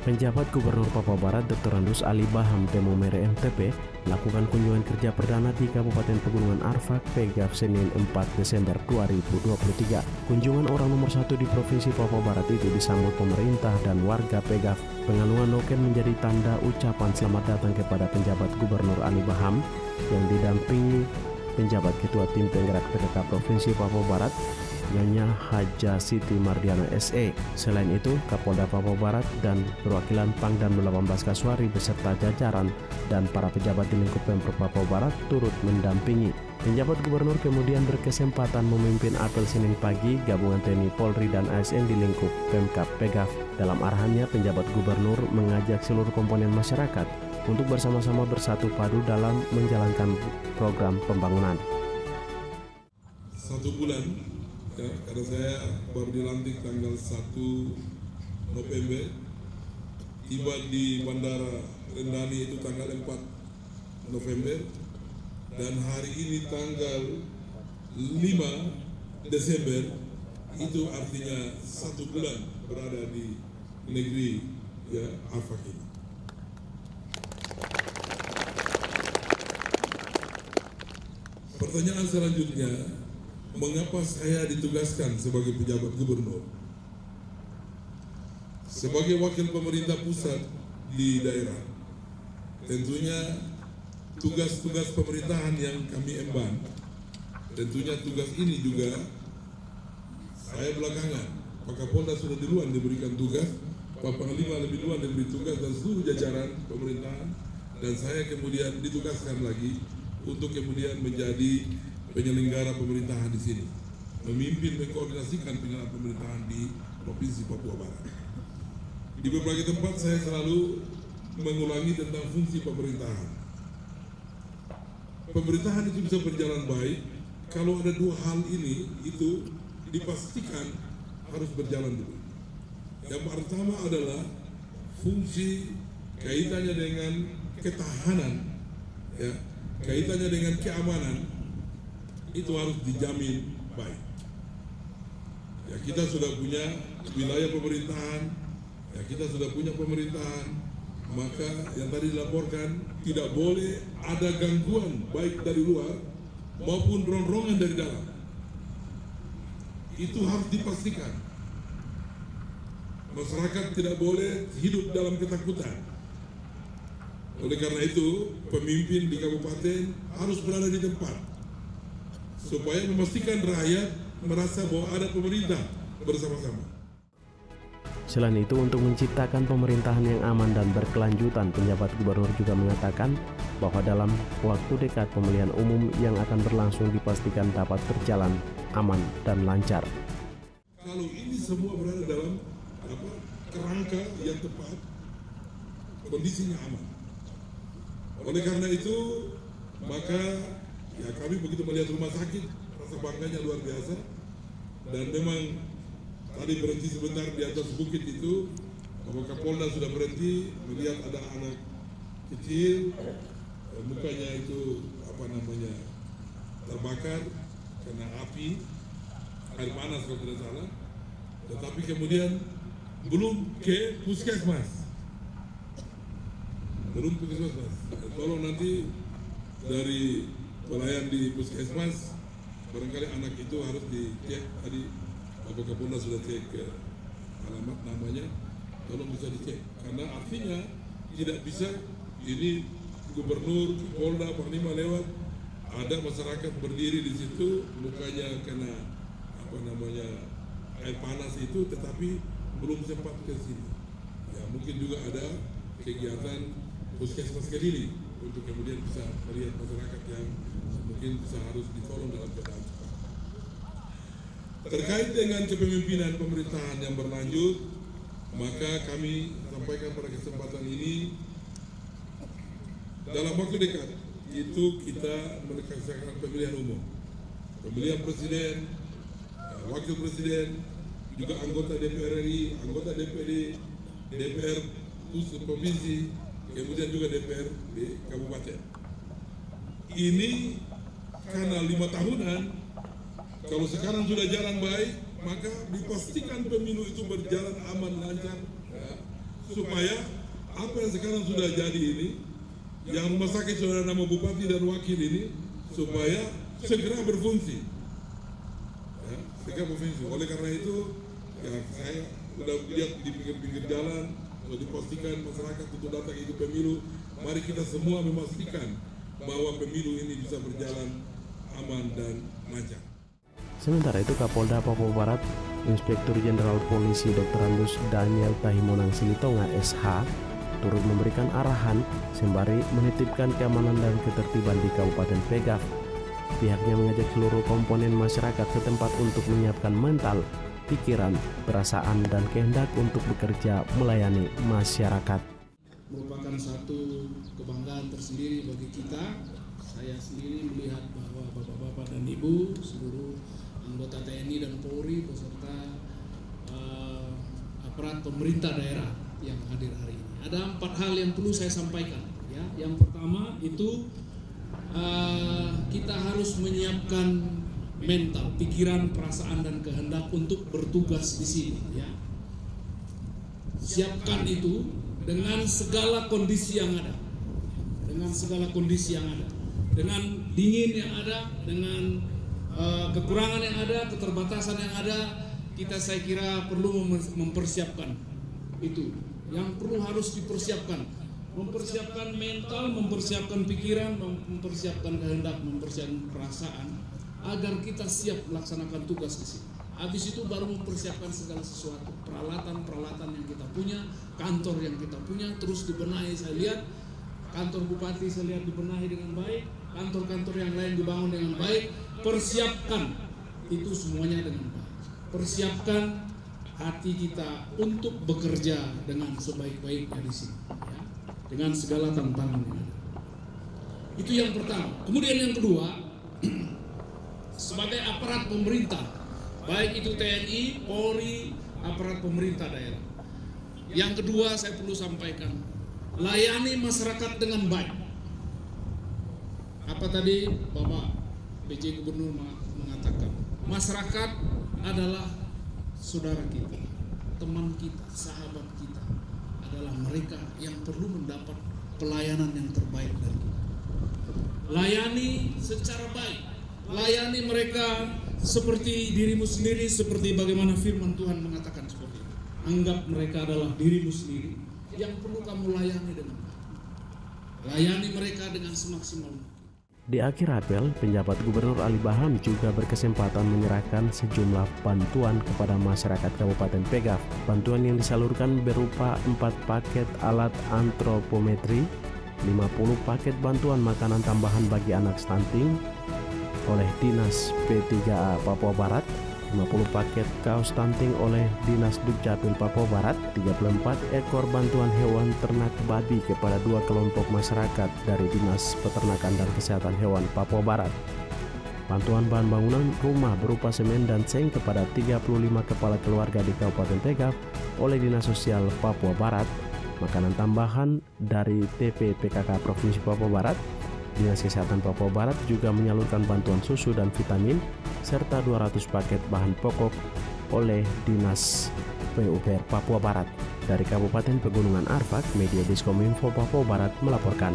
Penjabat Gubernur Papua Barat Dr. Andus Ali Baham Temomere MTP melakukan kunjungan kerja perdana di Kabupaten Pegunungan Arfak, Pegaf, Senin 4 Desember 2023. Kunjungan orang nomor 1 di Provinsi Papua Barat itu disambut pemerintah dan warga Pegaf. Pengalungan noken menjadi tanda ucapan selamat datang kepada penjabat Gubernur Ali Baham yang didampingi penjabat Ketua Tim Penggerak PKK Provinsi Papua Barat, Nyonya Haja Siti Mardiana SE. Selain itu, Kapolda Papua Barat dan perwakilan Pangdam 18 Kasuari beserta jajaran dan para pejabat di lingkup Pemprov Papua Barat turut mendampingi. Penjabat Gubernur kemudian berkesempatan memimpin apel Senin pagi gabungan TNI, Polri, dan ASN di lingkup Pemkab Pegaf. Dalam arahannya, penjabat Gubernur mengajak seluruh komponen masyarakat untuk bersama-sama bersatu padu dalam menjalankan program pembangunan. 1 bulan ya, karena saya baru dilantik tanggal 1 November, tiba di Bandara Rendani itu tanggal 4 November, dan hari ini tanggal 5 Desember, itu artinya 1 bulan berada di negeri ya Arfak ini. Pertanyaan selanjutnya, mengapa saya ditugaskan sebagai penjabat gubernur? Sebagai wakil pemerintah pusat di daerah, tentunya tugas-tugas pemerintahan yang kami emban, tentunya tugas ini juga saya belakangan. Pak Kapolda sudah duluan diberikan tugas, Pak Panglima lebih duluan diberi tugas, dan seluruh jajaran pemerintahan, dan saya kemudian ditugaskan lagi untuk kemudian menjadi penyelenggara pemerintahan di sini, memimpin, mengkoordinasikan penyelenggaraan pemerintahan di Provinsi Papua Barat. Di berbagai tempat saya selalu mengulangi tentang fungsi pemerintahan. Pemerintahan itu bisa berjalan baik kalau ada 2 hal ini itu dipastikan harus berjalan dulu. Yang pertama adalah fungsi kaitannya dengan ketahanan, ya, kaitannya dengan keamanan, itu harus dijamin baik. Ya, kita sudah punya wilayah pemerintahan, ya, kita sudah punya pemerintahan, maka yang tadi dilaporkan tidak boleh ada gangguan baik dari luar maupun ronrongan dari dalam. Itu harus dipastikan. Masyarakat tidak boleh hidup dalam ketakutan. Oleh karena itu, pemimpin di kabupaten harus berada di tempat supaya memastikan rakyat merasa bahwa ada pemerintah bersama-sama. Selain itu, untuk menciptakan pemerintahan yang aman dan berkelanjutan, penjabat gubernur juga mengatakan bahwa dalam waktu dekat pemilihan umum yang akan berlangsung dipastikan dapat berjalan aman dan lancar. Kalau ini semua berada dalam kerangka yang tepat, kondisinya aman. Oleh karena itu, maka ya kami begitu melihat rumah sakit, rasa bangganya luar biasa. Dan memang tadi berhenti sebentar di atas bukit itu, Bapak Kapolda sudah berhenti melihat ada anak kecil, mukanya itu terbakar karena api, air panas kalau tidak salah. Tetapi kemudian belum ke puskesmas. Tolong nanti dari pelayan di puskesmas, barangkali anak itu harus dicek. Tadi Bapak Kapolda sudah cek ke alamat namanya, tolong bisa dicek. Karena artinya tidak bisa ini gubernur, Polda, Panglima lewat, ada masyarakat berdiri di situ, mukanya kena air panas itu, tetapi belum sempat ke sini. Ya, mungkin juga ada kegiatan puskesmas keliling untuk kemudian bisa melihat masyarakat yang mungkin bisa harus ditolong dalam keadaan cepat. Terkait dengan kepemimpinan pemerintahan yang berlanjut, maka kami sampaikan pada kesempatan ini, dalam waktu dekat itu kita melaksanakan pemilihan umum, pemilihan presiden, wakil presiden, juga anggota DPR RI, anggota DPD, DPR pusat provinsi, kemudian juga DPR di kabupaten. Ini karena 5 tahunan, kalau sekarang sudah jalan baik, maka dipastikan pemilu itu berjalan aman, lancar, ya, supaya apa yang sekarang sudah jadi ini, yang rumah sakit saudara nama bupati dan wakil ini, supaya segera berfungsi. Ya, segera berfungsi. Oleh karena itu, ya saya sudah lihat di pinggir-pinggir jalan, sudah dipastikan masyarakat untuk datang ikut pemilu. Mari kita semua memastikan bahwa pemilu ini bisa berjalan aman dan lancar. Sementara itu Kapolda Papua Barat, Inspektur Jenderal Polisi Dr. Andus Daniel Tahimonang Silitonga SH turut memberikan arahan sembari menitipkan keamanan dan ketertiban di Kabupaten Pegaf. Pihaknya mengajak seluruh komponen masyarakat setempat untuk menyiapkan mental, pikiran, perasaan, dan kehendak untuk bekerja melayani masyarakat. Merupakan satu kebanggaan tersendiri bagi kita. Saya sendiri melihat bahwa bapak-bapak dan ibu, seluruh anggota TNI dan Polri beserta aparat pemerintah daerah yang hadir hari ini. Ada 4 hal yang perlu saya sampaikan. Ya, yang pertama itu kita harus menyiapkan mental, pikiran, perasaan, dan kehendak untuk bertugas di sini. Ya, siapkan itu dengan segala kondisi yang ada, dengan dingin yang ada, dengan kekurangan yang ada, keterbatasan yang ada, saya kira perlu mempersiapkan itu. Yang perlu harus dipersiapkan, mempersiapkan mental, mempersiapkan pikiran, mempersiapkan kehendak, mempersiapkan perasaan, agar kita siap melaksanakan tugas di sini. Habis itu baru mempersiapkan segala sesuatu, peralatan yang kita punya, kantor yang kita punya, terus dibenahi. Saya lihat kantor bupati saya lihat dibenahi dengan baik, kantor-kantor yang lain dibangun dengan baik. Persiapkan itu semuanya dengan baik. Persiapkan hati kita untuk bekerja dengan sebaik-baiknya di sini, ya, dengan segala tantangan yang ada. Itu yang pertama. Kemudian yang kedua, sebagai aparat pemerintah, baik itu TNI, Polri, aparat pemerintah daerah. Yang kedua saya perlu sampaikan, layani masyarakat dengan baik. Apa tadi Bapak PJ Gubernur mengatakan, masyarakat adalah saudara kita, teman kita, sahabat kita, adalah mereka yang perlu mendapat pelayanan yang terbaik dari kita. Layani secara baik, layani mereka seperti dirimu sendiri, seperti bagaimana firman Tuhan mengatakan seperti itu. Anggap mereka adalah dirimu sendiri yang perlu kamu layani dengan baik. Layani mereka dengan semaksimal mungkin. Di akhir apel, penjabat Gubernur Ali Baham juga berkesempatan menyerahkan sejumlah bantuan kepada masyarakat Kabupaten Pegaf. Bantuan yang disalurkan berupa 4 paket alat antropometri, 50 paket bantuan makanan tambahan bagi anak stunting oleh Dinas P3A Papua Barat, 50 paket kaos stunting oleh Dinas Dukcapil Papua Barat, 34 ekor bantuan hewan ternak babi kepada 2 kelompok masyarakat dari Dinas Peternakan dan Kesehatan Hewan Papua Barat. Bantuan bahan bangunan rumah berupa semen dan seng kepada 35 kepala keluarga di Kabupaten Pegaf oleh Dinas Sosial Papua Barat, makanan tambahan dari TP PKK Provinsi Papua Barat. Dinas Kesehatan Papua Barat juga menyalurkan bantuan susu dan vitamin serta 200 paket bahan pokok oleh Dinas PUPR Papua Barat. Dari Kabupaten Pegunungan Arfak, Media Diskominfo Papua Barat melaporkan.